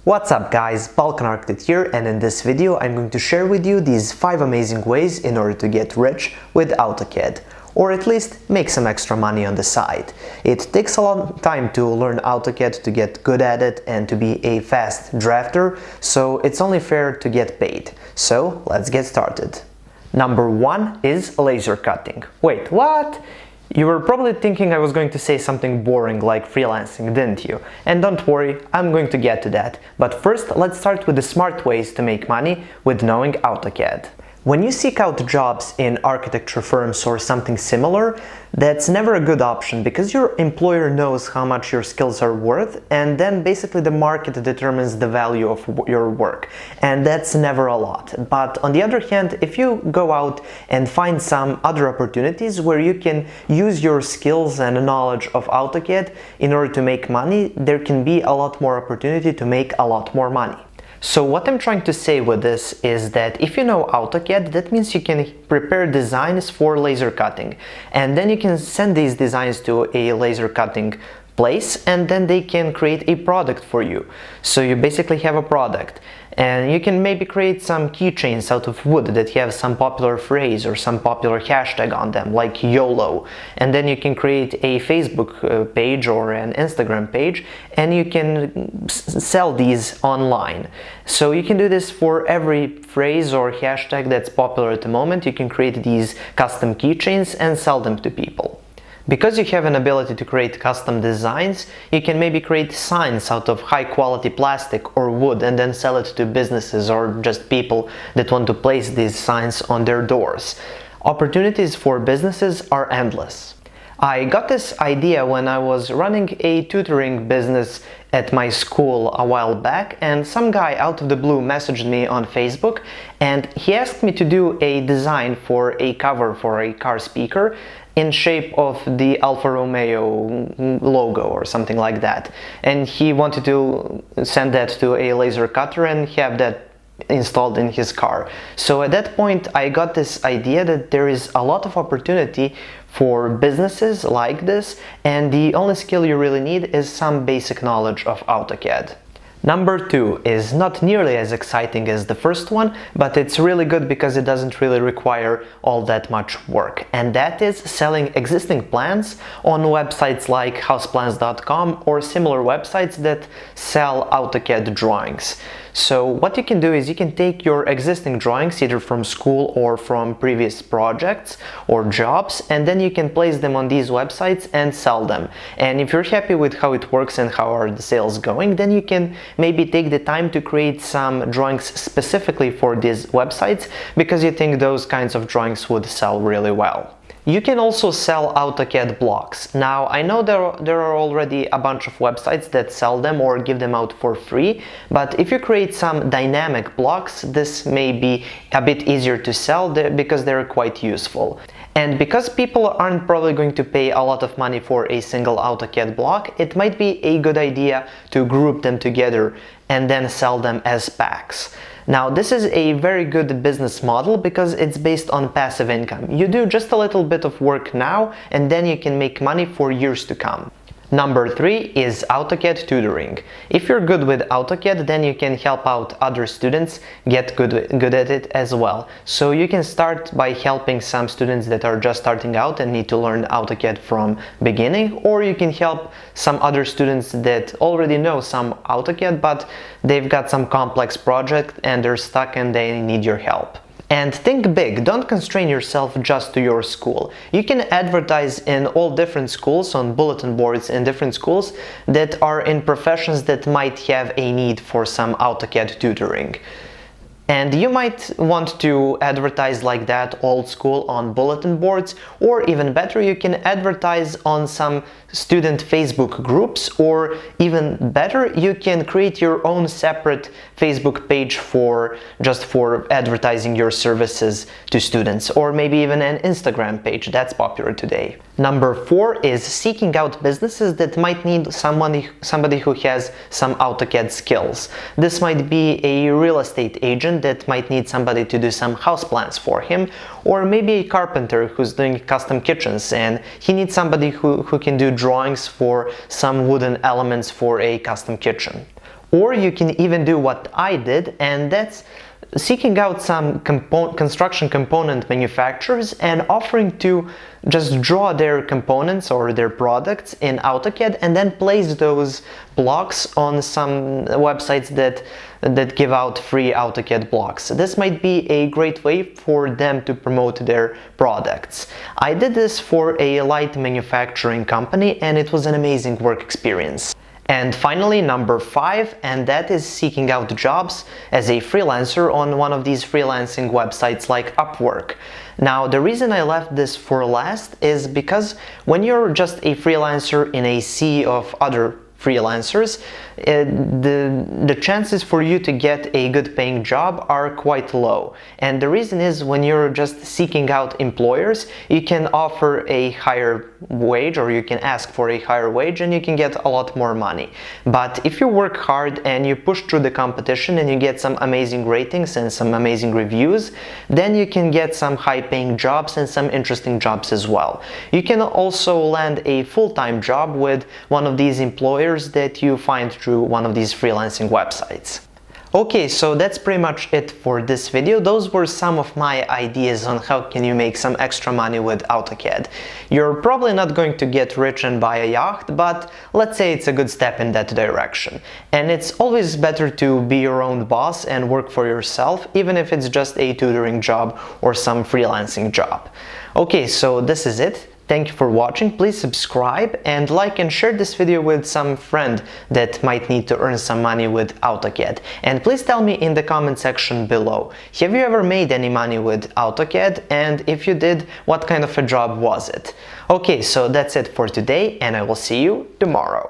What's up guys, Balkan Architect here, and in this video I'm going to share with you these 5 amazing ways in order to get rich with AutoCAD, or at least make some extra money on the side. It takes a long time to learn AutoCAD, to get good at it and to be a fast drafter, so it's only fair to get paid. So let's get started. Number 1 is laser cutting. Wait, what? You were probably thinking I was going to say something boring like freelancing, didn't you? And don't worry, I'm going to get to that. But first, let's start with the smart ways to make money with knowing AutoCAD. When you seek out jobs in architecture firms or something similar, that's never a good option because your employer knows how much your skills are worth, and then basically the market determines the value of your work, and that's never a lot. But on the other hand, if you go out and find some other opportunities where you can use your skills and knowledge of AutoCAD in order to make money, there can be a lot more opportunity to make a lot more money. So what I'm trying to say with this is that if you know AutoCAD, that means you can prepare designs for laser cutting, and then you can send these designs to a laser cutting place, and then they can create a product for you. So you basically have a product, and you can maybe create some keychains out of wood that have some popular phrase or some popular hashtag on them, like YOLO, and then you can create a Facebook page or an Instagram page, and you can sell these online. So you can do this for every phrase or hashtag that's popular at the moment. You can create these custom keychains and sell them to people. Because you have an ability to create custom designs, you can maybe create signs out of high quality plastic or wood and then sell it to businesses or just people that want to place these signs on their doors. Opportunities for businesses are endless. I got this idea when I was running a tutoring business at my school a while back, and some guy out of the blue messaged me on Facebook, and he asked me to do a design for a cover for a car speaker in shape of the Alfa Romeo logo or something like that, and he wanted to send that to a laser cutter and have that installed in his car. So at that point I got this idea that there is a lot of opportunity for businesses like this, and the only skill you really need is some basic knowledge of AutoCAD. Number 2 is not nearly as exciting as the first one, but it's really good because it doesn't really require all that much work, and that is selling existing plans on websites like houseplans.com or similar websites that sell AutoCAD drawings. So what you can do is you can take your existing drawings either from school or from previous projects or jobs, and then you can place them on these websites and sell them. And if you're happy with how it works and how are the sales going, then you can maybe take the time to create some drawings specifically for these websites because you think those kinds of drawings would sell really well. You can also sell AutoCAD blocks. Now, I know there are already a bunch of websites that sell them or give them out for free, but if you create some dynamic blocks, this may be a bit easier to sell because they're quite useful. And because people aren't probably going to pay a lot of money for a single AutoCAD block, it might be a good idea to group them together and then sell them as packs. Now, this is a very good business model because it's based on passive income. You do just a little bit of work now, and then you can make money for years to come. Number 3 is AutoCAD tutoring. If you're good with AutoCAD, then you can help out other students get good at it as well. So you can start by helping some students that are just starting out and need to learn AutoCAD from beginning, or you can help some other students that already know some AutoCAD, but they've got some complex project and they're stuck and they need your help. And think big, don't constrain yourself just to your school. You can advertise in all different schools, on bulletin boards in different schools that are in professions that might have a need for some AutoCAD tutoring. And you might want to advertise like that old school on bulletin boards, or even better, you can advertise on some student Facebook groups, or even better, you can create your own separate Facebook page for advertising your services to students, or maybe even an Instagram page that's popular today. Number 4 is seeking out businesses that might need somebody who has some AutoCAD skills. This might be a real estate agent that might need somebody to do some house plans for him, or maybe a carpenter who's doing custom kitchens and he needs somebody who can do drawings for some wooden elements for a custom kitchen. Or you can even do what I did, and that's seeking out some construction component manufacturers and offering to just draw their components or their products in AutoCAD and then place those blocks on some websites that give out free AutoCAD blocks. This might be a great way for them to promote their products. I did this for a light manufacturing company and it was an amazing work experience. And finally, number 5, and that is seeking out jobs as a freelancer on one of these freelancing websites like Upwork. Now, the reason I left this for last is because when you're just a freelancer in a sea of other freelancers, the chances for you to get a good paying job are quite low. And the reason is when you're just seeking out employers, you can offer a higher wage or you can ask for a higher wage and you can get a lot more money. But if you work hard and you push through the competition and you get some amazing ratings and some amazing reviews, then you can get some high paying jobs and some interesting jobs as well. You can also land a full-time job with one of these employers that you find through one of these freelancing websites. Okay, so that's pretty much it for this video. Those were some of my ideas on how can you make some extra money with AutoCAD. You're probably not going to get rich and buy a yacht, but let's say it's a good step in that direction. And it's always better to be your own boss and work for yourself, even if it's just a tutoring job or some freelancing job. Okay, so this is it. Thank you for watching. Please subscribe and like and share this video with some friend that might need to earn some money with AutoCAD. And please tell me in the comment section below, have you ever made any money with AutoCAD? And if you did, what kind of a job was it? Okay, so that's it for today and I will see you tomorrow.